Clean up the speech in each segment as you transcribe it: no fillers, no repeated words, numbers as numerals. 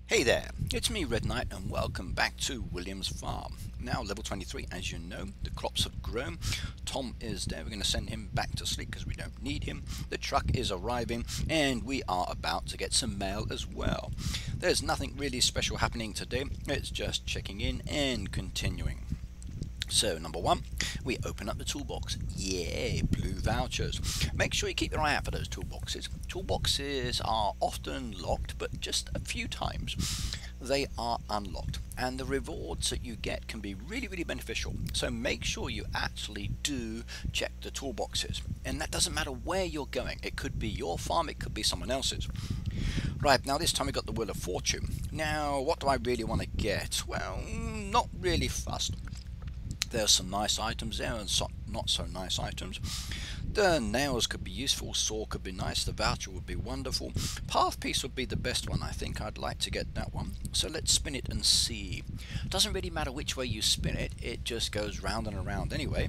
Hey there, it's me Red Knight and welcome back to William's Farm. Now level 23, as you know, the crops have grown. Tom is there, we're going to send him back to sleep because we don't need him. The truck is arriving and we are about to get some mail as well. There's nothing really special happening today, it's just checking in and continuing. So number one, we open up the toolbox. Yay, blue vouchers. Make sure you keep your eye out for those toolboxes. Toolboxes are often locked, but just a few times they are unlocked. And the rewards that you get can be really beneficial. So make sure you actually do check the toolboxes. And that doesn't matter where you're going. It could be your farm, it could be someone else's. Right, now this time we got the Wheel of Fortune. Now, what do I really want to get? Well, not really fussed. There's some nice items there and some not so nice items. The nails could be useful, saw could be nice, the voucher would be wonderful. Path piece would be the best one, I think. I'd like to get that one. So let's spin it and see. Doesn't really matter which way you spin it, it just goes round and around anyway.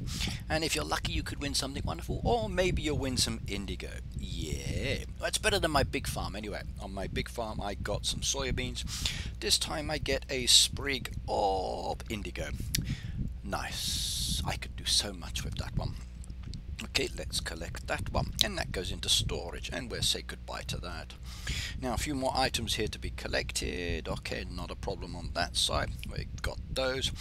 And if you're lucky you could win something wonderful, or maybe you'll win some indigo. Yeah, that's better than my big farm anyway. On my big farm I got some soybeans. This time I get a sprig of indigo. Nice. I could do so much with that one. Okay, let's collect that one, and that goes into storage, and we'll say goodbye to that. Now a few more items here to be collected. Okay, not a problem on that side. We got those.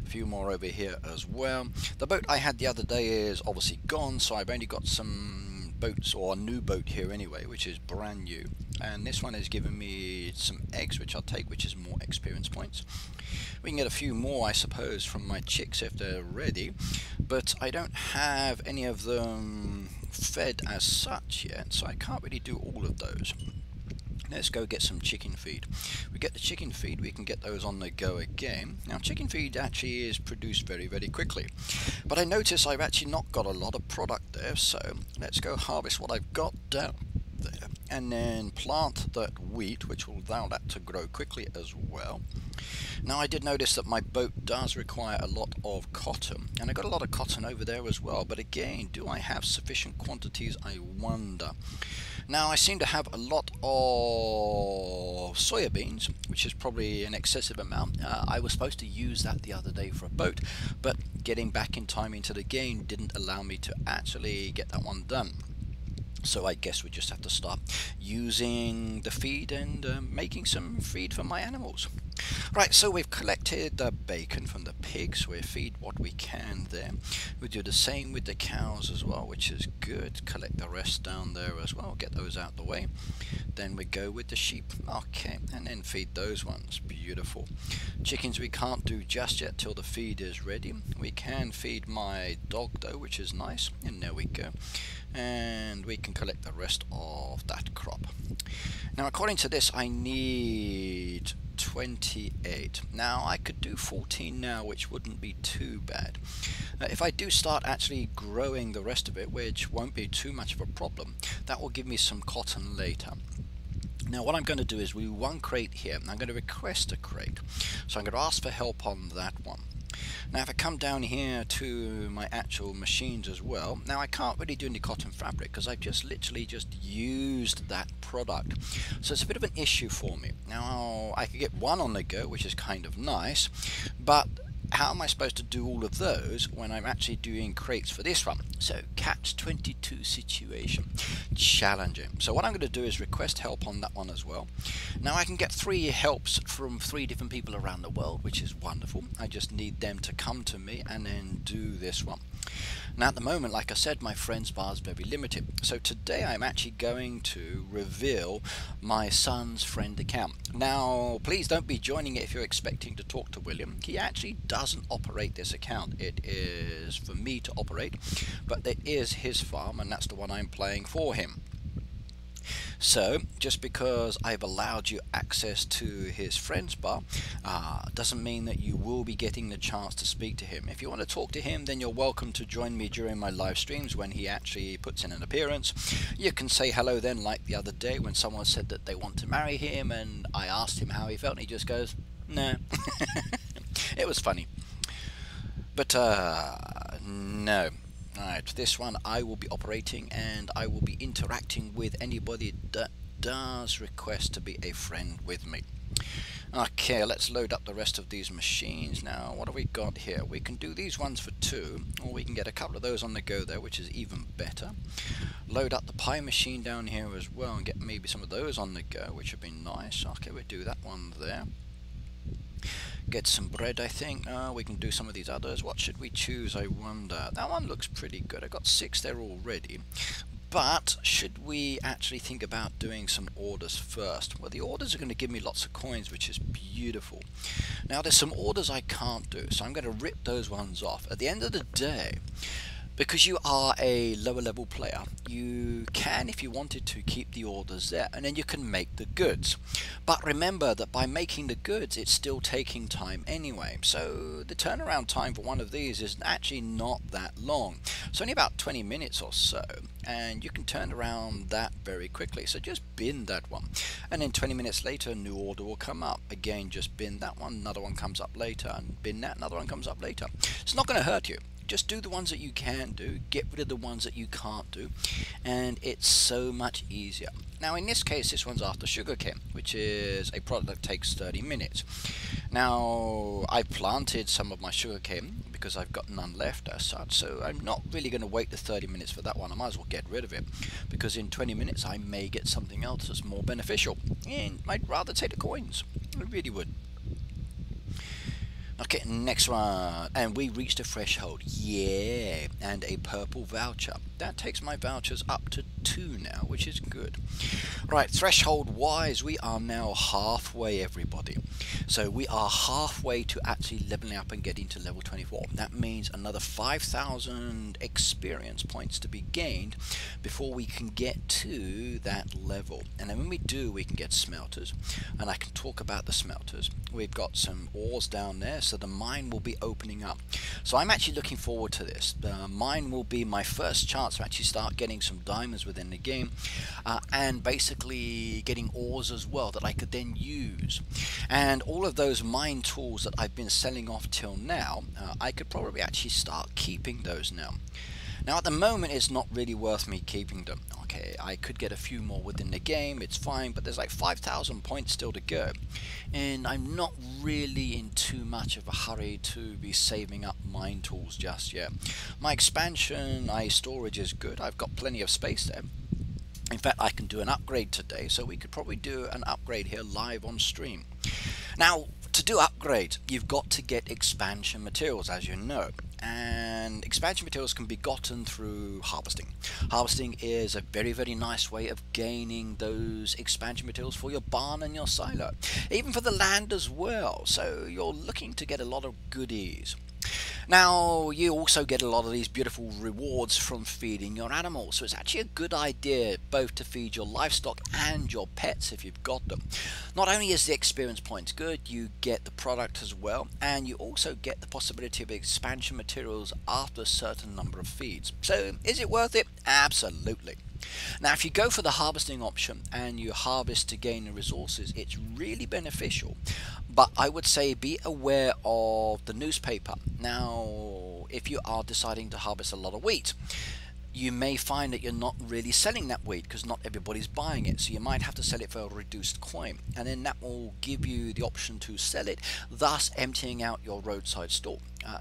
A few more over here as well. The boat I had the other day is obviously gone, so I've only got some boats, or a new boat here anyway, which is brand new. And this one has given me some eggs, which I'll take, which is more experience points. We can get a few more, I suppose, from my chicks if they're ready, but I don't have any of them fed as such yet, so I can't really do all of those. Let's go get some chicken feed. We get the chicken feed, we can get those on the go again. Now chicken feed actually is produced very quickly, but I notice I've actually not got a lot of product there, so let's go harvest what I've got down there and then plant that wheat, which will allow that to grow quickly as well. Now I did notice that my boat does require a lot of cotton, and I got a lot of cotton over there as well, but again, do I have sufficient quantities, I wonder. Now I seem to have a lot of soybeans, which is probably an excessive amount. I was supposed to use that the other day for a boat, but getting back in time into the game didn't allow me to actually get that one done. So I guess we just have to start using the feed and making some feed for my animals. Right, so we've collected the bacon from the pigs. We feed what we can there. We do the same with the cows as well, which is good. Collect the rest down there as well. Get those out the way. Then we go with the sheep. Okay, and then feed those ones. Beautiful. Chickens we can't do just yet till the feed is ready. We can feed my dog though, which is nice. And there we go. And we can collect the rest of that crop. Now according to this I need 28. Now I could do 14 now, which wouldn't be too bad. If I do start actually growing the rest of it, which won't be too much of a problem, that will give me some cotton later. Now what I'm going to do is we one crate here, and I'm going to request a crate. So I'm going to ask for help on that one. Now if I come down here to my actual machines as well, now I can't really do any cotton fabric because I've just literally just used that product. So it's a bit of an issue for me. Now I could get one on the go, which is kind of nice, but how am I supposed to do all of those when I'm actually doing crates for this one? So catch-22 situation. Challenging. So what I'm going to do is request help on that one as well. Now I can get 3 helps from 3 different people around the world, which is wonderful. I just need them to come to me and then do this one. Now at the moment, like I said, my friends bar is very limited. So today I'm actually going to reveal my son's friend account. Now please don't be joining it if you're expecting to talk to William. He actually doesn't operate this account. It is for me to operate, but there is his farm and that's the one I'm playing for him. So just because I've allowed you access to his friends bar doesn't mean that you will be getting the chance to speak to him. If you want to talk to him, then you're welcome to join me during my live streams when he actually puts in an appearance. You can say hello then, like the other day when someone said that they want to marry him and I asked him how he felt and he just goes, no. It was funny. But no. Alright, this one I will be operating and I will be interacting with anybody that does request to be a friend with me. Okay, let's load up the rest of these machines. Now, what have we got here? We can do these ones for 2, or we can get a couple of those on the go there, which is even better. Load up the pie machine down here as well and get maybe some of those on the go, which would be nice. Okay, we'll do that one there. Get some bread, I think. We can do some of these others. What should we choose, I wonder? That one looks pretty good. I got 6 there already. But should we actually think about doing some orders first? Well, the orders are going to give me lots of coins, which is beautiful. Now, there's some orders I can't do, so I'm going to rip those ones off. At the end of the day, because you are a lower level player, you can, if you wanted to, keep the orders there and then you can make the goods. But remember that by making the goods, it's still taking time anyway. So the turnaround time for one of these is actually not that long. It's only about 20 minutes or so, and you can turn around that very quickly. So just bin that one, and then 20 minutes later a new order will come up. Again, just bin that one, another one comes up later, and bin that, another one comes up later. It's not going to hurt you. Just do the ones that you can do, get rid of the ones that you can't do, and it's so much easier. Now in this case, this one's after sugarcane, which is a product that takes 30 minutes. Now I planted some of my sugarcane because I've got none left as such, so I'm not really going to wait the 30 minutes for that one. I might as well get rid of it, because in 20 minutes I may get something else that's more beneficial, and I'd rather take the coins. I really would. Okay, next one, and we reached a threshold, yeah, and a purple voucher. That takes my vouchers up to 2 now, which is good. Right, threshold wise, we are now halfway, everybody. So we are halfway to actually leveling up and getting to level 24. That means another 5,000 experience points to be gained before we can get to that level. And then when we do, we can get smelters, and I can talk about the smelters. We've got some ores down there, so the mine will be opening up. So I'm actually looking forward to this. The mine will be my first chance to actually start getting some diamonds within the game, and basically getting ores as well that I could then use. And all of those mine tools that I've been selling off till now, I could probably actually start keeping those now. Now at the moment it's not really worth me keeping them. Okay, I could get a few more within the game, it's fine, but there's like 5,000 points still to go, and I'm not really in too much of a hurry to be saving up mine tools just yet. My expansion, storage is good. I've got plenty of space there. In fact, I can do an upgrade today, so we could probably do an upgrade here live on stream. Now, to do upgrades, you've got to get expansion materials, as you know. And expansion materials can be gotten through harvesting. Harvesting is a very, very nice way of gaining those expansion materials for your barn and your silo. Even for the land as well. So you're looking to get a lot of goodies. Now, you also get a lot of these beautiful rewards from feeding your animals, so it's actually a good idea both to feed your livestock and your pets if you've got them. Not only is the experience points good, you get the product as well, and you also get the possibility of expansion materials after a certain number of feeds. So, is it worth it? Absolutely. Now if you go for the harvesting option and you harvest to gain the resources, it's really beneficial, but I would say be aware of the newspaper. Now if you are deciding to harvest a lot of wheat, you may find that you're not really selling that wheat because not everybody's buying it, so you might have to sell it for a reduced coin, and then that will give you the option to sell it, thus emptying out your roadside store.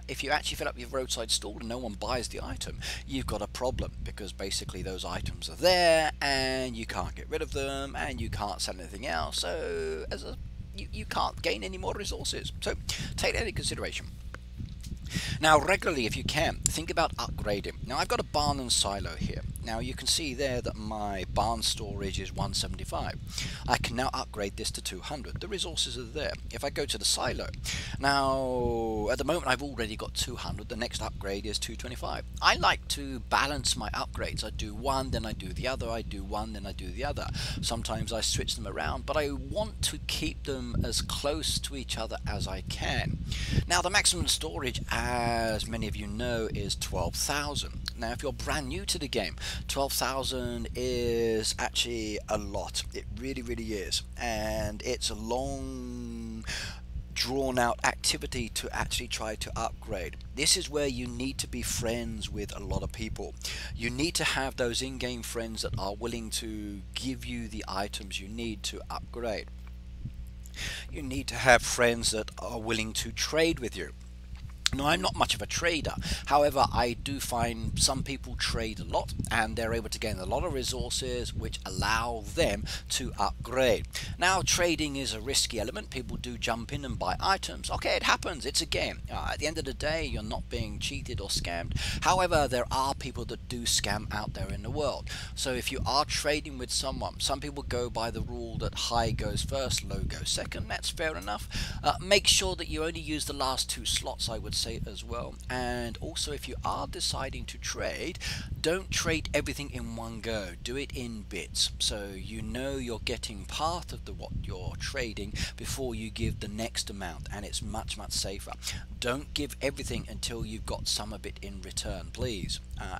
If you actually fill up your roadside store and no one buys the item, you've got a problem, because basically those items are there and you can't get rid of them and you can't sell anything else, so you can't gain any more resources. So take that into consideration. Now regularly, if you can, think about upgrading. Now I've got a barn and silo here. Now you can see there that my barn storage is 175. I can now upgrade this to 200. The resources are there. If I go to the silo, now at the moment I've already got 200. The next upgrade is 225. I like to balance my upgrades. I do one, then I do the other. I do one, then I do the other. Sometimes I switch them around, but I want to keep them as close to each other as I can. Now the maximum storage, as many of you know, is 12,000. Now if you're brand new to the game, 12,000 is actually a lot. It really, really is, and it's a long drawn out activity to actually try to upgrade. This is where you need to be friends with a lot of people. You need to have those in-game friends that are willing to give you the items you need to upgrade. You need to have friends that are willing to trade with you. Now, I'm not much of a trader, however I do find some people trade a lot and they're able to gain a lot of resources which allow them to upgrade. Now, trading is a risky element. People do jump in and buy items. Okay, it happens, it's a game. At the end of the day, you're not being cheated or scammed. However, there are people that do scam out there in the world. So if you are trading with someone, some people go by the rule that high goes first, low goes second. That's fair enough. Make sure that you only use the last 2 slots, I would say, as well. And also, if you are deciding to trade, don't trade everything in one go. Do it in bits, so you know you're getting part of what you're trading before you give the next amount, and it's much safer. Don't give everything until you've got some of it in return, please.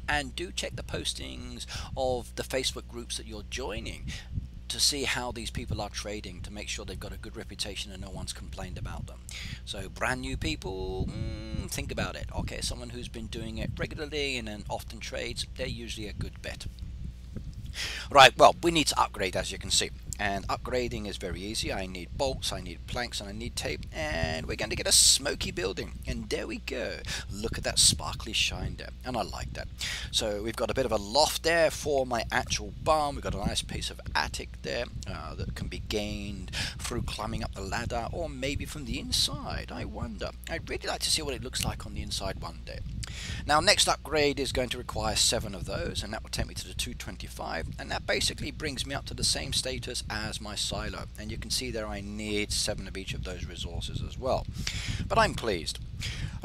And do check the postings of the Facebook groups that you're joining to see how these people are trading, to make sure they've got a good reputation and no one's complained about them. So brand new people, think about it. Okay, someone who's been doing it regularly and then often trades, they're usually a good bet. Right, well, we need to upgrade, as you can see, and upgrading is very easy. I need bolts, I need planks, and I need tape, and we're going to get a smoky building, and there we go. Look at that sparkly shine there, and I like that. So we've got a bit of a loft there for my actual barn. We've got a nice piece of attic there that can be gained through climbing up the ladder, or maybe from the inside. I wonder. I'd really like to see what it looks like on the inside one day. Now, next upgrade is going to require 7 of those, and that will take me to the 225, and that basically brings me up to the same status as my silo. And you can see there I need 7 of each of those resources as well, but I'm pleased.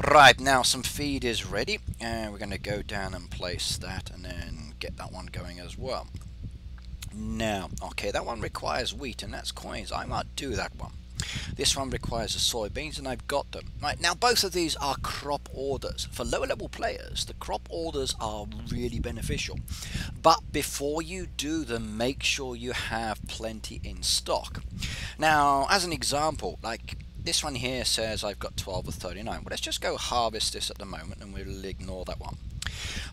Right, now some feed is ready, and we're going to go down and place that and then get that one going as well. Now, okay, that one requires wheat, and that's coins. I might do that one. This one requires the soybeans, and I've got them. Right, now both of these are crop orders. For lower level players, the crop orders are really beneficial. But before you do them, make sure you have plenty in stock. Now, as an example, like this one here says I've got 12 of 39. Well, let's just go harvest this at the moment, and we'll ignore that one.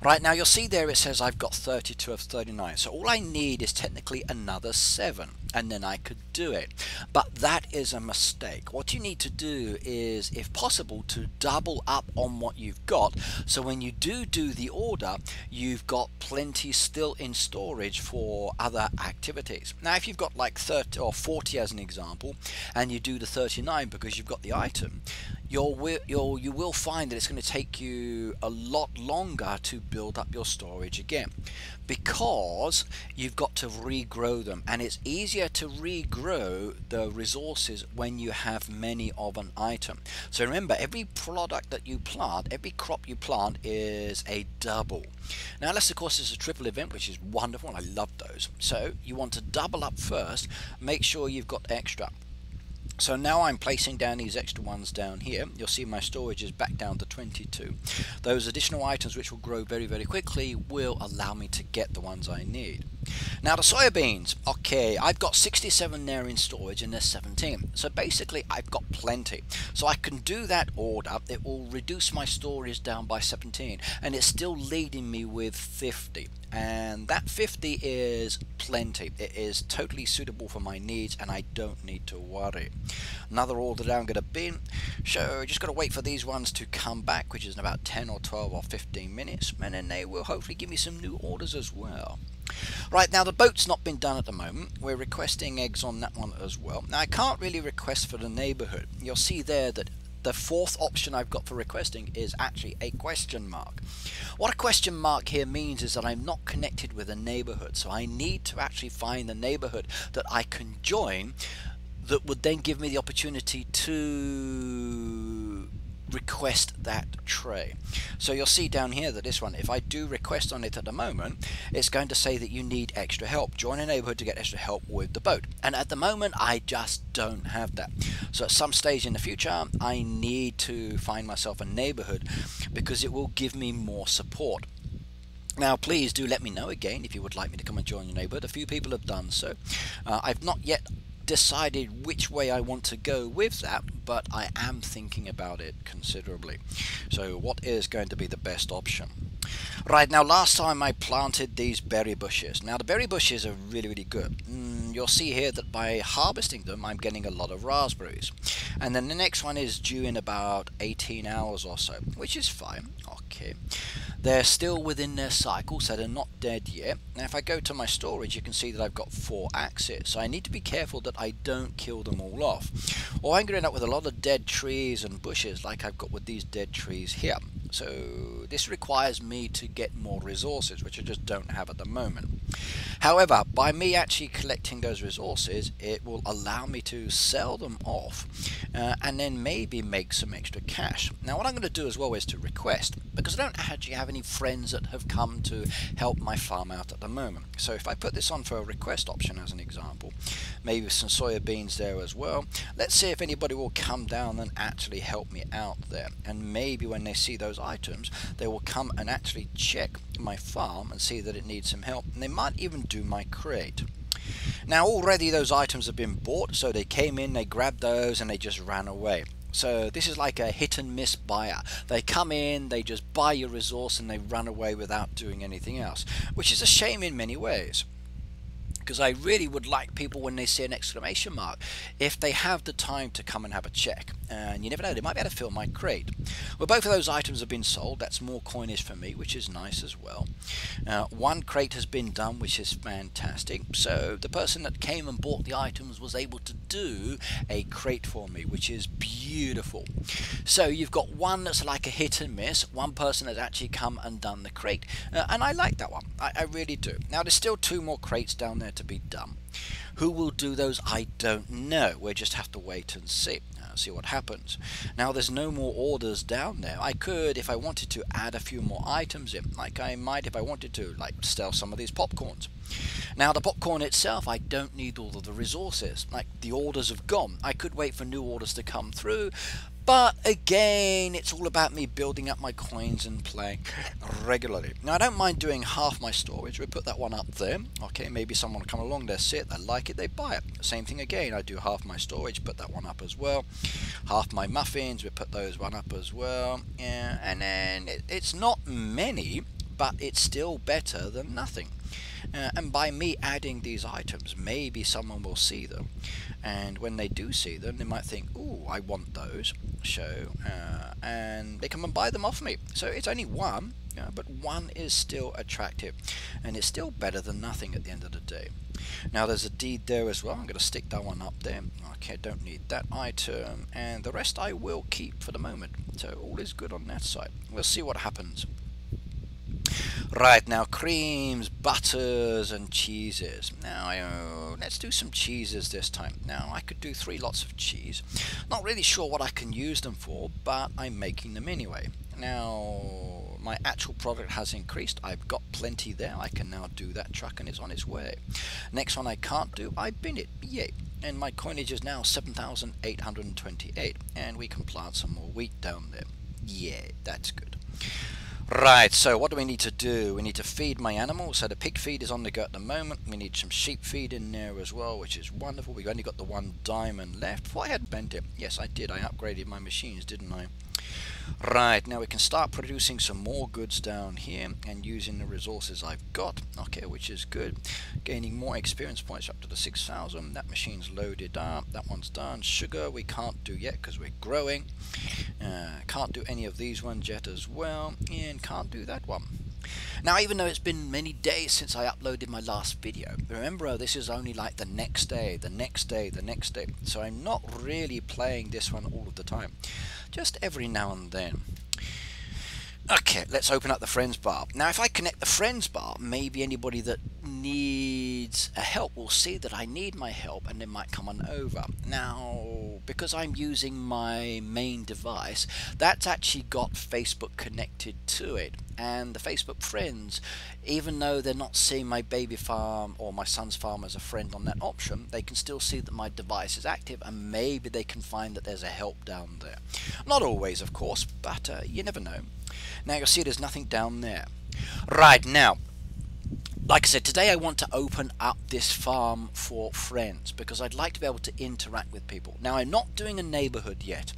Right, now you'll see there it says I've got 32 of 39, so all I need is technically another 7, and then I could do it. But that is a mistake. What you need to do is, if possible, to double up on what you've got, so when you do the order, you've got plenty still in storage for other activities. Now, if you've got like 30 or 40 as an example, and you do the 39 because you've got the item, you will find that it's going to take you a lot longer to build up your storage again, because you've got to regrow them, and it's easier to regrow the resources when you have many of an item. So remember, every product that you plant, every crop you plant is a double. Now, unless of course it's a triple event, which is wonderful, and I love those. So you want to double up first, make sure you've got extra. So now I'm placing down these extra ones down here. You'll see my storage is back down to 22. Those additional items, which will grow very quickly, will allow me to get the ones I need. Now the soybeans, okay, I've got 67 there in storage and there's 17. So basically I've got plenty. So I can do that order. It will reduce my storage down by 17, and it's still leaving me with 50. And that 50 is plenty. It is totally suitable for my needs, and I don't need to worry. Another order that I'm going to bin. So just got to wait for these ones to come back, which is in about 10 or 12 or 15 minutes, and then they will hopefully give me some new orders as well. Right, now the boat's not been done at the moment. We're requesting eggs on that one as well. Now I can't really request for the neighborhood. You'll see there that the 4th option I've got for requesting is actually a question mark. What a question mark here means is that I'm not connected with a neighborhood, so I need to actually find the neighborhood that I can join that would then give me the opportunity to request that tray. So you'll see down here that this one, if I do request on it at the moment, it's going to say that you need extra help. Join a neighborhood to get extra help with the boat. And at the moment, I just don't have that. So at some stage in the future, I need to find myself a neighborhood because it will give me more support. Now please do let me know again if you would like me to come and join your neighborhood. A few people have done so. I've not yet decided which way I want to go with that, but I am thinking about it considerably. So what is going to be the best option? Right, now last time I planted these berry bushes. Now the berry bushes are really good. and you'll see here that by harvesting them I'm getting a lot of raspberries. And then the next one is due in about 18 hours or so, which is fine. Okay, they're still within their cycle, so they're not dead yet. Now if I go to my storage, you can see that I've got 4 axes, so I need to be careful that I don't kill them all off, or I'm going to end up with a lot of dead trees and bushes like I've got with these dead trees here. So this requires me to get more resources, which I just don't have at the moment. However, by me actually collecting those resources, it will allow me to sell them off and then maybe make some extra cash. Now what I'm going to do as well is to request, because I don't actually have any friends that have come to help my farm out at the moment. So if I put this on for a request option as an example, maybe some soya beans there as well, let's see if anybody will come down and actually help me out there. And maybe when they see those items, they will come and actually check my farm and see that it needs some help, and they might even do my crate. Now already those items have been bought, so they came in, they grabbed those, and they just ran away. So this is like a hit and miss buyer. They come in, they just buy your resource, and they run away without doing anything else, which is a shame in many ways. Because I really would like people, when they see an exclamation mark, if they have the time to come and have a check. And you never know, they might be able to fill my crate. Well, both of those items have been sold. That's more coinage for me, which is nice as well. 1 crate has been done, which is fantastic. So the person that came and bought the items was able to do a crate for me, which is beautiful. So you've got one that's like a hit and miss. One person has actually come and done the crate. And I like that one. I really do. Now there's still 2 more crates down there to be done. Who will do those? I don't know. We'll just have to wait and see what happens. Now there's no more orders down there. I could, if I wanted to, add a few more items in, like I might if I wanted to, like sell some of these popcorns. Now the popcorn itself, I don't need all of the resources. Like the orders have gone. I could wait for new orders to come through, but again, it's all about me building up my coins and playing regularly. Now I don't mind doing half my storage. We put that one up there. Okay, maybe someone will come along, they see it, they like it, they buy it. Same thing again, I do half my storage, put that one up as well. Half my muffins, we put those one up as well. Yeah, and then it's not many, but it's still better than nothing. And by me adding these items, maybe someone will see them, and when they do see them, they might think, "Ooh, I want those," and they come and buy them off me. So it's only 1, but 1 is still attractive, and it's still better than nothing at the end of the day. Now there's a deed there as well. I'm going to stick that one up there. Okay, don't need that item, and the rest I will keep for the moment. So all is good on that side. We'll see what happens. Right, now creams, butters and cheeses. Now let's do some cheeses this time. Now I could do 3 lots of cheese. Not really sure what I can use them for, but I'm making them anyway. Now my actual product has increased. I've got plenty there. I can now do that truck, and it's on its way. Next one I can't do, I bin it. Yay. And my coinage is now 7,828, and we can plant some more wheat down there. Yeah, that's good. Right, so what do we need to do? We need to feed my animals. So the pig feed is on the go at the moment. We need some sheep feed in there as well, which is wonderful. We've only got the 1 diamond left. Thought I had bent it. Yes, I did. I upgraded my machines, didn't I? Right, now we can start producing some more goods down here and using the resources I've got. Okay, which is good. Gaining more experience points up to the 6,000. That machine's loaded up. That one's done. Sugar we can't do yet because we're growing. Can't do any of these ones yet as well, and can't do that one. Now, even though it's been many days since I uploaded my last video, remember this is only like the next day, the next day, the next day, so I'm not really playing this one all of the time, just every now and then. Okay, let's open up the friends bar. Now if I connect the friends bar, maybe anybody that needs a help will see that I need my help, and they might come on over. Now because I'm using my main device, that's actually got Facebook connected to it, and the Facebook friends, even though they're not seeing my baby farm or my son's farm as a friend on that option, they can still see that my device is active, and maybe they can find that there's a help down there. Not always, of course, but you never know. Now you'll see there's nothing down there. Right, now like I said, today I want to open up this farm for friends because I'd like to be able to interact with people. Now I'm not doing a neighborhood yet,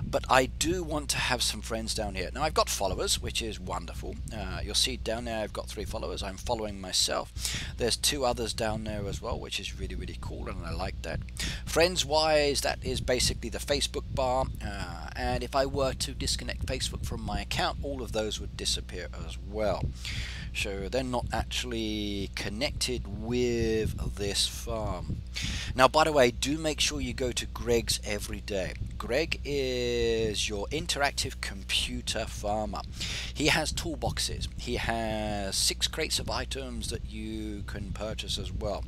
but I do want to have some friends down here. Now I've got followers, which is wonderful. You'll see down there I've got 3 followers. I'm following myself. There's 2 others down there as well, which is really, really cool, and I like that. Friends wise, that is basically the Facebook bar, and if I were to disconnect Facebook from my account, all of those would disappear as well. So they're not actually connected with this farm. Now, by the way, do make sure you go to Greg's every day. Greg is your interactive computer farmer. He has toolboxes. He has 6 crates of items that you can purchase as well.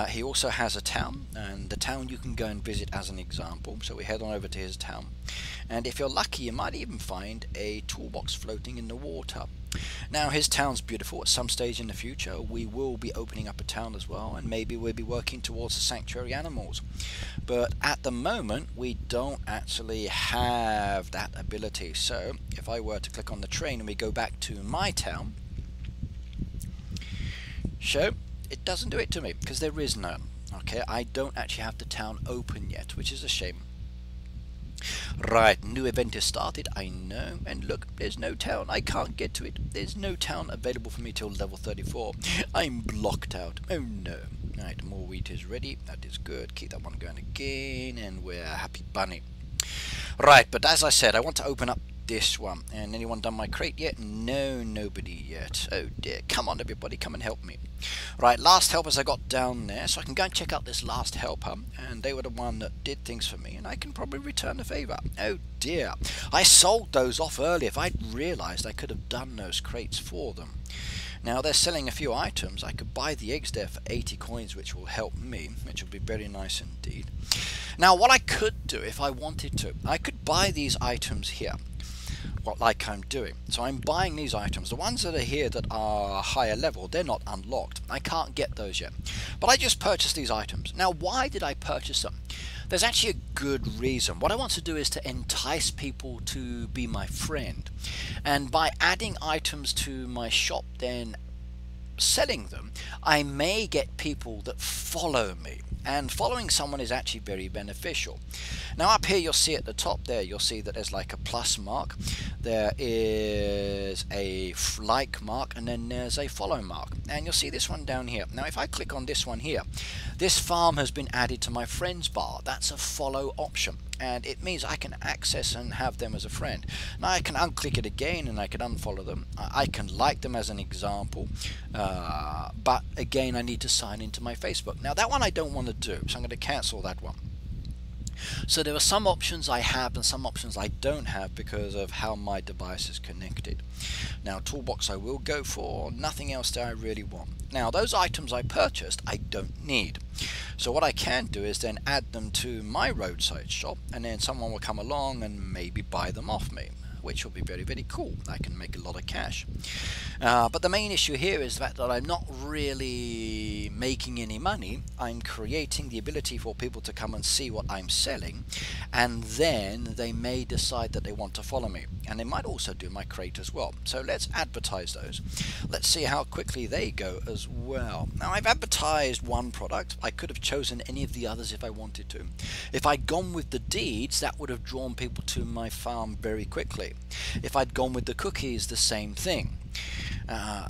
He also has a town, and the town you can go and visit as an example. So we head on over to his town, and if you're lucky you might even find a toolbox floating in the water. Now his town's beautiful. At some stage in the future we will be opening up a town as well, and maybe we'll be working towards the sanctuary animals, but at the moment we don't actually have that ability. So if I were to click on the train and we go back to my town, so it doesn't do it to me because there is none. Okay, I don't actually have the town open yet, which is a shame. Right, new event is started, I know, and look, there's no town. I can't get to it. There's no town available for me till level 34. I'm blocked out. Oh no. Right, more wheat is ready. That is good. Keep that one going again, and we're a happy bunny. Right, but as I said, I want to open up this one. And anyone done my crate yet? No, nobody yet. Oh dear. Come on everybody, come and help me. Right, last helpers I got down there, so I can go and check out this last helper, and they were the one that did things for me, and I can probably return the favour. Oh dear, I sold those off earlier. If I'd realised, I could have done those crates for them. Now they're selling a few items. I could buy the eggs there for 80 coins, which will help me, which will be very nice indeed. Now what I could do if I wanted to, I could buy these items here, like I'm doing. So I'm buying these items. The ones that are here that are higher level, they're not unlocked. I can't get those yet. But I just purchased these items. Now why did I purchase them? There's actually a good reason. What I want to do is to entice people to be my friend. And by adding items to my shop, then selling them, I may get people that follow me. And following someone is actually very beneficial. Now up here you'll see at the top there, you'll see that there's like a plus mark, there is a like mark, and then there's a follow mark, and you'll see this one down here. Now if I click on this one here, this farm has been added to my friends bar. That's a follow option, and it means I can access and have them as a friend. Now I can unclick it again and I can unfollow them. I can like them as an example, but again I need to sign into my Facebook. Now that one I don't want to do, so I'm going to cancel that one. So there are some options I have and some options I don't have because of how my device is connected. Now toolbox I will go for, nothing else that I really want. Now those items I purchased I don't need. So what I can do is then add them to my roadside shop, and then someone will come along and maybe buy them off me, which will be very, very cool. I can make a lot of cash. But the main issue here is that I'm not really making any money. I'm creating the ability for people to come and see what I'm selling, and then they may decide that they want to follow me, and they might also do my crate as well. So let's advertise those. Let's see how quickly they go as well. Now I've advertised one product. I could have chosen any of the others if I wanted to. If I'd gone with the deeds, that would have drawn people to my farm very quickly. If I'd gone with the cookies, the same thing.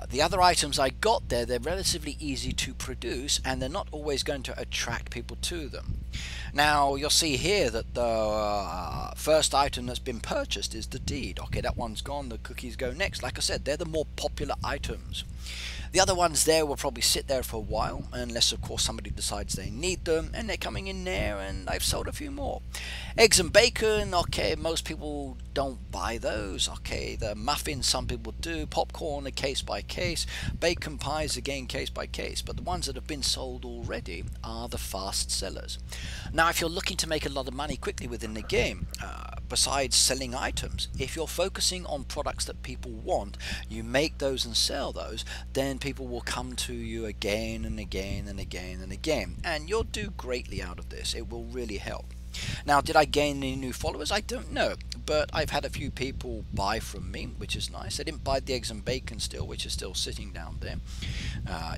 The other items I got there, they're relatively easy to produce, and they're not always going to attract people to them. Now you'll see here that the first item that's been purchased is the deed. Okay, that one's gone, the cookies go next. Like I said, they're the more popular items. The other ones there will probably sit there for a while, unless of course somebody decides they need them, and they're coming in there, and I've sold a few more. Eggs and bacon, okay, most people don't buy those. Okay, the muffins some people do, popcorn a case by case, bacon pies again case by case, but the ones that have been sold already are the fast sellers. Now if you're looking to make a lot of money quickly within the game, besides selling items, if you're focusing on products that people want, you make those and sell those, then people will come to you again and again and again and again, and you'll do greatly out of this. It will really help. Now, did I gain any new followers? I don't know, but I've had a few people buy from me, which is nice. They didn't buy the eggs and bacon still, which is still sitting down there.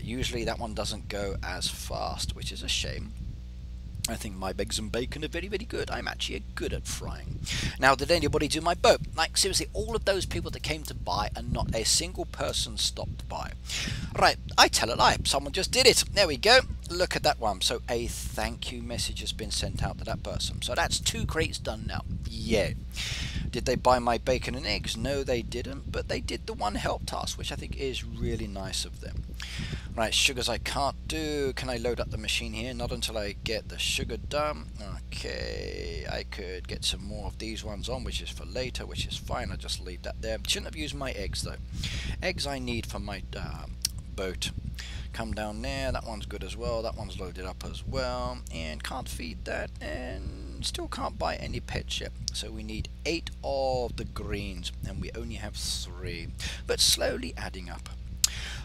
Usually that one doesn't go as fast, which is a shame. I think my eggs and bacon are very, very good. I'm actually good at frying. Now, did anybody do my boat? Like, seriously, all of those people that came to buy and not a single person stopped by. Right, I tell a lie. Someone just did it. There we go. Look at that one. So a thank you message has been sent out to that person. So that's 2 crates done now. Yeah. Did they buy my bacon and eggs? No, they didn't. But they did the one help task, which I think is really nice of them. Right, sugars I can't do. Can I load up the machine here? Not until I get the sugar done. Okay, I could get some more of these ones on, which is for later, which is fine. I'll just leave that there. Shouldn't have used my eggs though. Eggs I need for my boat. Come down there. That one's good as well. That one's loaded up as well. And can't feed that. And still can't buy any pets yet. So we need 8 of the greens. And we only have 3. But slowly adding up.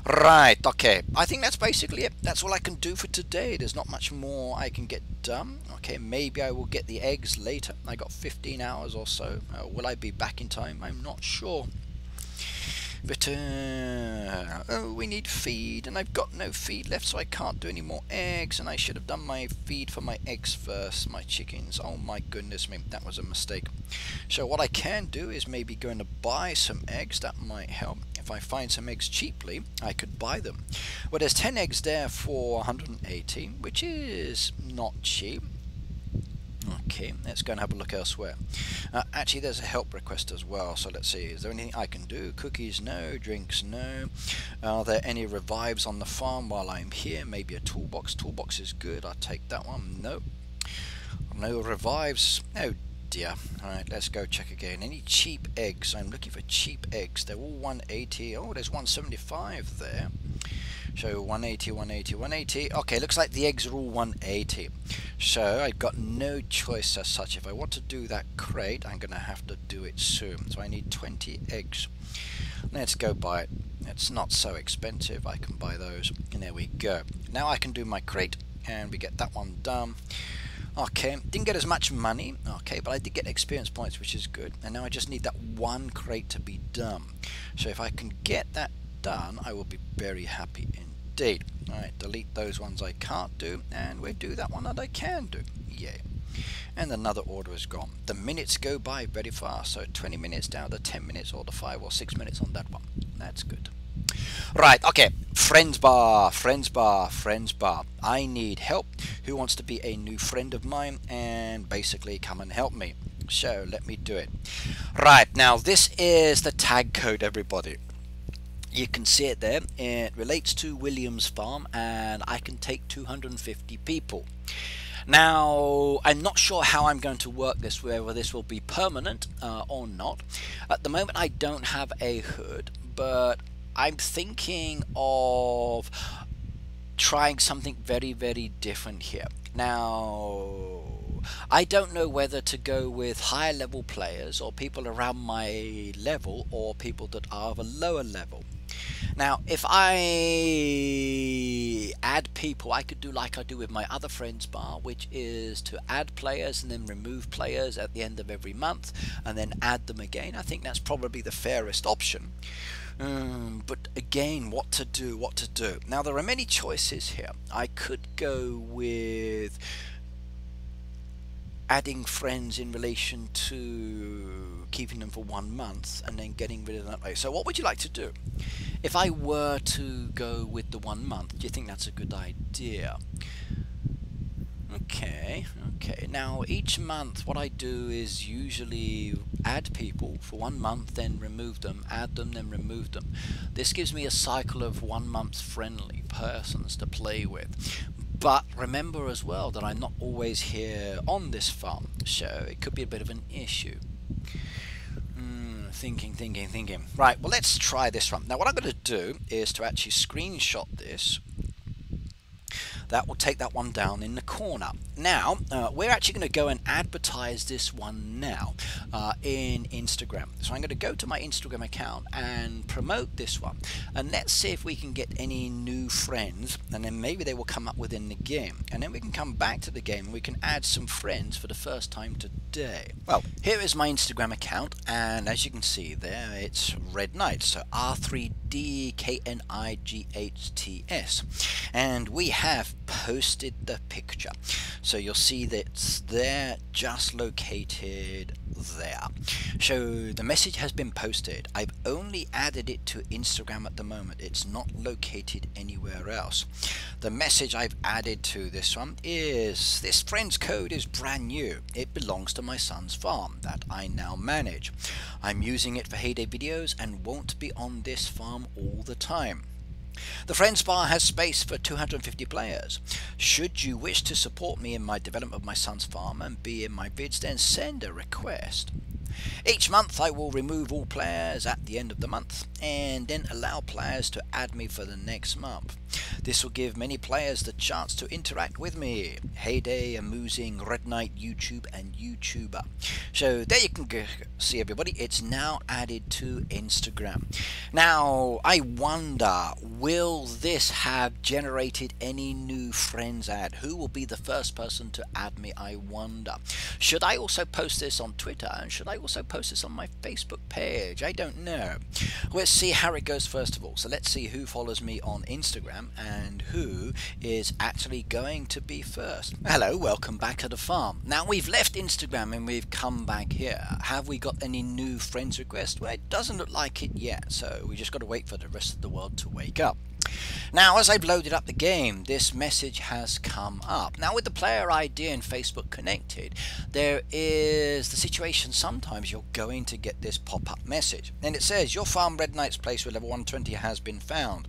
Right, okay, I think that's basically it. That's all I can do for today. There's not much more I can get done. Okay, maybe I will get the eggs later. I got 15 hours or so. Will I be back in time? I'm not sure. But, oh, we need feed, and I've got no feed left, so I can't do any more eggs, and I should have done my feed for my eggs first, my chickens. Oh my goodness me, that was a mistake. So what I can do is maybe go and buy some eggs. That might help. If I find some eggs cheaply, I could buy them. Well, there's 10 eggs there for 180, which is not cheap. Okay, let's go and have a look elsewhere. Actually, there's a help request as well, so let's see. Is there anything I can do? Cookies, no. Drinks, no. Are there any revives on the farm while I'm here? Maybe a toolbox. Toolbox is good. I'll take that one. No. No revives. Oh dear. Alright, let's go check again. Any cheap eggs? I'm looking for cheap eggs. They're all 180. Oh, there's 175 there. So 180, 180, 180. Okay, looks like the eggs are all 180. So I've got no choice as such. If I want to do that crate, I'm going to have to do it soon. So I need 20 eggs. Let's go buy it. It's not so expensive. I can buy those. And there we go. Now I can do my crate. And we get that one done. Okay, didn't get as much money. Okay, but I did get experience points, which is good. And now I just need that one crate to be done. So if I can get that done, I will be very happy indeed. Alright, delete those ones I can't do, and we'll do that one that I can do. Yay. And another order is gone. The minutes go by very fast, so 20 minutes down to 10 minutes, or the 5 or 6 minutes on that one. That's good. Right, okay, friends bar, friends bar, friends bar. I need help. Who wants to be a new friend of mine and basically come and help me? So let me do it. Right, now this is the tag code, everybody. You can see it there. It relates to William's farm, and I can take 250 people. Now, I'm not sure how I'm going to work this, whether this will be permanent or not. At the moment, I don't have a hood, but I'm thinking of trying something very, very different here. Now, I don't know whether to go with higher level players or people around my level or people that are of a lower level. Now, if I add people, I could do like I do with my other friends bar, which is to add players and then remove players at the end of every month and then add them again. I think that's probably the fairest option. But again, what to do? Now, there are many choices here. I could go with adding friends in relation to keeping them for 1 month and then getting rid of them that way. So what would you like to do? If I were to go with the 1 month, do you think that's a good idea? Okay. Now each month what I do is usually add people for 1 month, then remove them, add them, then remove them. This gives me a cycle of 1 month friendly persons to play with. But remember as well that I'm not always here on this farm, so it could be a bit of an issue. Thinking. Right, well, let's try this one. Now what I'm going to do is to actually screenshot this. That will take that one down in the corner. now we're actually going to go and advertise this one now in Instagram. So I'm going to go to my Instagram account and promote this one, and let's see if we can get any new friends, and then maybe they will come up within the game, and then we can come back to the game and we can add some friends for the first time today. Well, here is my Instagram account, and as you can see there, it's Red Knights, so R3DKNIGHTS, and we have posted the picture, so you'll see that it's there, just located there. So the message has been posted. I've only added it to Instagram at the moment. It's not located anywhere else. The message I've added to this one is, this friend's code is brand new. It belongs to my son's farm that I now manage. I'm using it for HayDay videos and won't be on this farm all the time. The Friends Bar has space for 250 players. Should you wish to support me in my development of my son's farm and be in my vids, then send a request. Each month I will remove all players at the end of the month and then allow players to add me for the next month. This will give many players the chance to interact with me. HayDay, Amusing, Red Knight, YouTube and YouTuber. So there you can go, see everybody, it's now added to Instagram. Now I wonder, will this have generated any new friends add? Who will be the first person to add me, I wonder? Should I also post this on Twitter, and should I also post this on my Facebook page? I don't know. Let's see how it goes first of all. So let's see who follows me on Instagram and who is actually going to be first. Hello, welcome back to the farm. Now we've left Instagram and we've come back here. Have we got any new friends requests? Well, it doesn't look like it yet, so we just got to wait for the rest of the world to wake up. Now, as I've loaded up the game, this message has come up. Now, with the player ID and Facebook connected, there is the situation sometimes you're going to get this pop-up message. And it says, your farm Red Knight's place with level 120 has been found.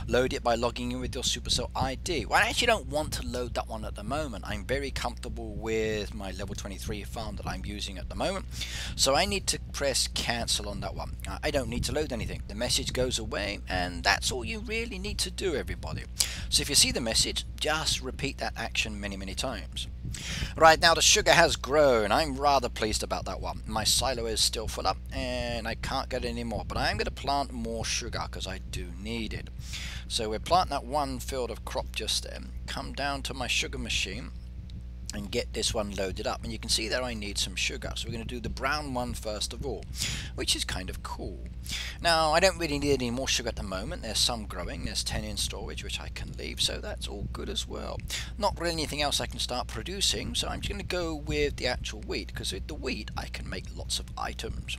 Load it by logging in with your Supercell ID. Well, I actually don't want to load that one at the moment. I'm very comfortable with my level 23 farm that I'm using at the moment. So I need to press cancel on that one. I don't need to load anything. The message goes away, and that's all you really need to do, everybody. So if you see the message, just repeat that action many times. Right, now the sugar has grown. I'm rather pleased about that one. My silo is still full up and I can't get any more, but I'm going to plant more sugar because I do need it. So we're planting that one field of crop just there. Come down to my sugar machine and get this one loaded up, and you can see there I need some sugar, so we're going to do the brown one first of all, which is kind of cool. Now I don't really need any more sugar at the moment. There's some growing, there's 10 in storage which I can leave, so that's all good as well. Not really anything else I can start producing, so I'm just going to go with the actual wheat, because with the wheat I can make lots of items.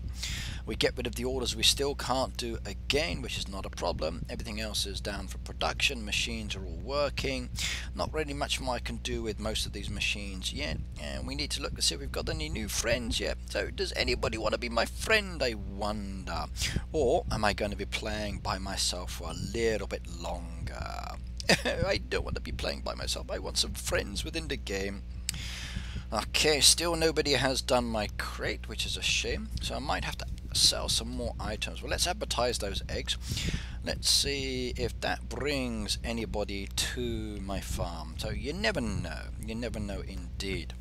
We get rid of the orders we still can't do again, which is not a problem. Everything else is down for production. Machines are all working. Not really much more I can do with most of these machines yet. And we need to look to see if we've got any new friends yet. So does anybody want to be my friend, I wonder? Or am I going to be playing by myself for a little bit longer? I don't want to be playing by myself. I want some friends within the game. Okay, still nobody has done my crate, which is a shame. So I might have to sell some more items. Well, let's advertise those eggs. Let's see if that brings anybody to my farm. So you never know. You never know indeed.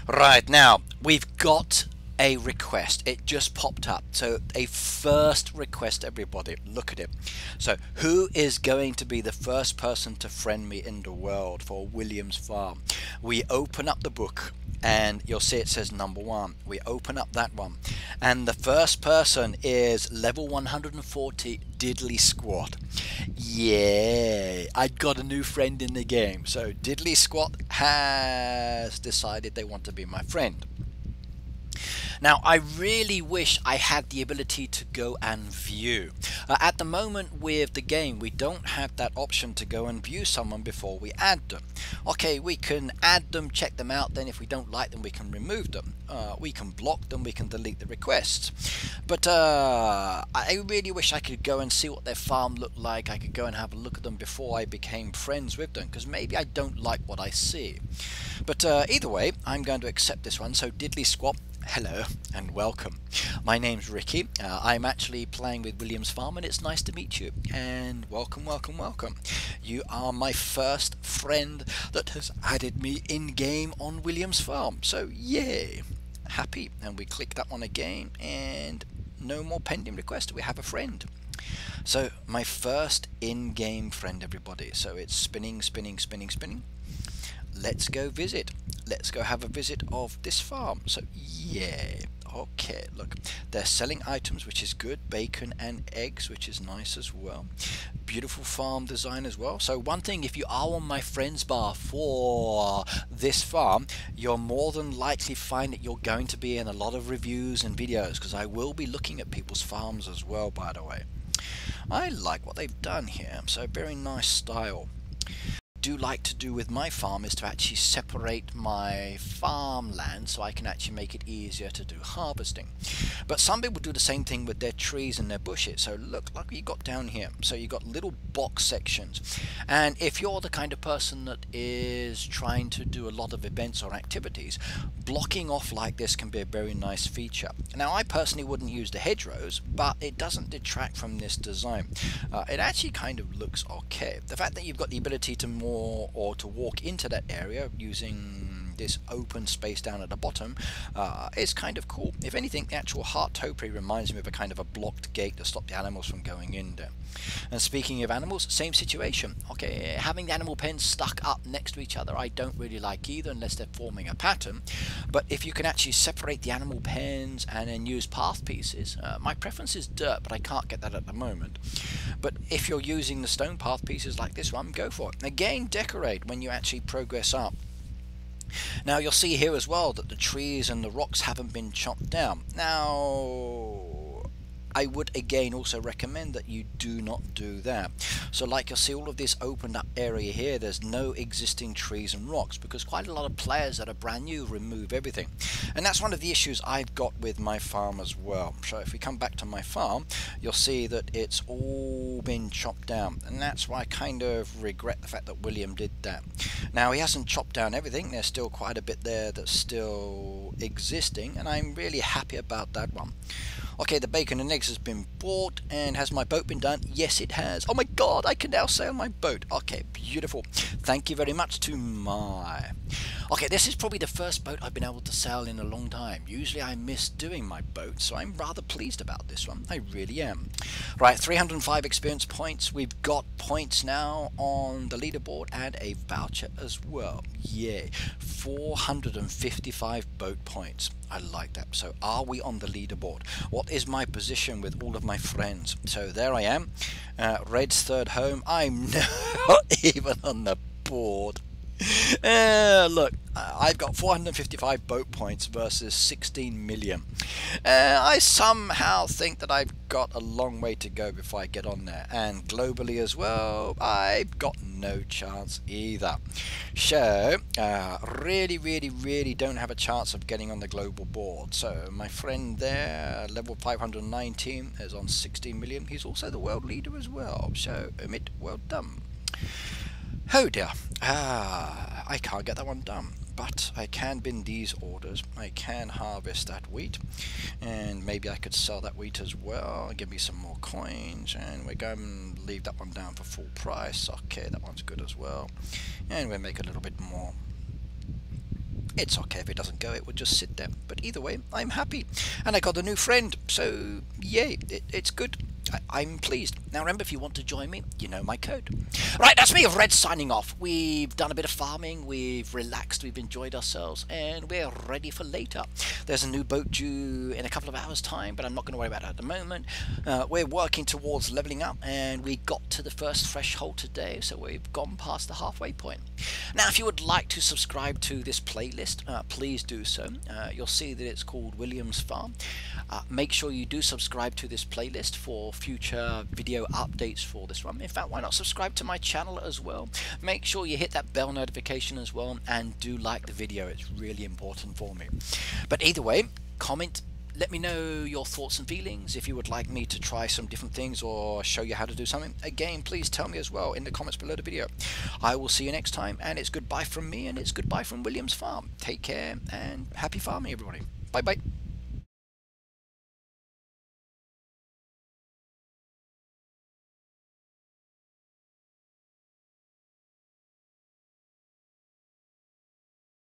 Right, now we've got a request. It just popped up. So a first request, everybody. Look at it. So who is going to be the first person to friend me in the world for William's farm? We open up the book and you'll see it says number 1. We open up that one and the first person is level 140 Diddly Squat. Yeah, I've got a new friend in the game. So Diddly Squat has decided they want to be my friend. Now I really wish I had the ability to go and view. At the moment with the game we don't have that option to go and view someone before we add them. Okay, we can add them, check them out, then if we don't like them we can remove them. We can block them, we can delete the requests. But I really wish I could go and see what their farm looked like. I could go and have a look at them before I became friends with them, because maybe I don't like what I see. But either way, I'm going to accept this one. So Diddly Squat Hello and welcome. My name's Ricky. I'm actually playing with William's Farm and it's nice to meet you. And welcome, welcome, welcome. You are my first friend that has added me in-game on William's Farm. So yay! Happy. And we click that one again and no more pending request. We have a friend. So my first in-game friend, everybody. So it's spinning, spinning, spinning, spinning. Let's go visit. Let's go have a visit of this farm. So yeah, okay, look, they're selling items, which is good, bacon and eggs, which is nice as well. Beautiful farm design as well. So one thing, if you are on my friends bar for this farm, you'll more than likely find that you're going to be in a lot of reviews and videos, because I will be looking at people's farms as well, by the way. I like what they've done here, so very nice style. Do like to do with my farm is to actually separate my farmland so I can actually make it easier to do harvesting. But some people do the same thing with their trees and their bushes. So look, like you got down here, so you got little box sections, and if you're the kind of person that is trying to do a lot of events or activities, blocking off like this can be a very nice feature. Now I personally wouldn't use the hedgerows, but it doesn't detract from this design. It actually kind of looks okay. The fact that you've got the ability to or to walk into that area using this open space down at the bottom is kind of cool. If anything, the actual heart topiary reminds me of a kind of a blocked gate to stop the animals from going in there. And speaking of animals, same situation. Okay, having the animal pens stuck up next to each other I don't really like either, unless they're forming a pattern. But if you can actually separate the animal pens and then use path pieces, my preference is dirt, but I can't get that at the moment. But if you're using the stone path pieces like this one, go for it. Again, decorate when you actually progress up. Now you'll see here as well that the trees and the rocks haven't been chopped down. Now I would again also recommend that you do not do that. So like you'll see all of this opened up area here, there's no existing trees and rocks, because quite a lot of players that are brand new remove everything. And that's one of the issues I've got with my farm as well. So if we come back to my farm, you'll see that it's all been chopped down, and that's why I kind of regret the fact that William did that. Now he hasn't chopped down everything, there's still quite a bit there that's still existing, and I'm really happy about that one. Okay, the bacon and eggs has been bought, and has my boat been done? Yes, it has. Oh my god, I can now sail my boat. Okay, beautiful. Thank you very much to my... Okay, this is probably the first boat I've been able to sail in a long time. Usually I miss doing my boat, so I'm rather pleased about this one. I really am. Right, 305 experience points. We've got points now on the leaderboard and a voucher as well. Yay. 455 boat points. I like that. So are we on the leaderboard? What is my position with all of my friends? So there I am. Red's third home. I'm not even on the board. Look, I've got 455 boat points versus 16 million. I somehow think that I've got a long way to go before I get on there, and globally as well I've got no chance either. So really don't have a chance of getting on the global board. So my friend there, level 519, is on 16 million. He's also the world leader as well, so omit well done. Oh dear, I can't get that one done, but I can bin these orders. I can harvest that wheat, and maybe I could sell that wheat as well, give me some more coins, and we're going to leave that one down for full price. Okay, that one's good as well, and we'll make a little bit more. It's okay if it doesn't go, it will just sit there, but either way I'm happy, and I got a new friend, so yay, it's good. I'm pleased. Now remember, if you want to join me, you know my code. Right, that's me, Red, signing off. We've done a bit of farming, we've relaxed, we've enjoyed ourselves, and we're ready for later. There's a new boat due in a couple of hours time, but I'm not going to worry about it at the moment. We're working towards leveling up, and we got to the first threshold today, so we've gone past the halfway point. Now if you would like to subscribe to this playlist, please do so. You'll see that it's called William's Farm. Make sure you do subscribe to this playlist for future video updates for this one. In fact, why not subscribe to my channel as well? Make sure you hit that bell notification as well, and do like the video. It's really important for me. But either way, comment, let me know your thoughts and feelings. If you would like me to try some different things or show you how to do something, again, please tell me as well in the comments below the video. I will see you next time, and it's goodbye from me, and it's goodbye from William's Farm. Take care and happy farming, everybody. Bye. Bye bye.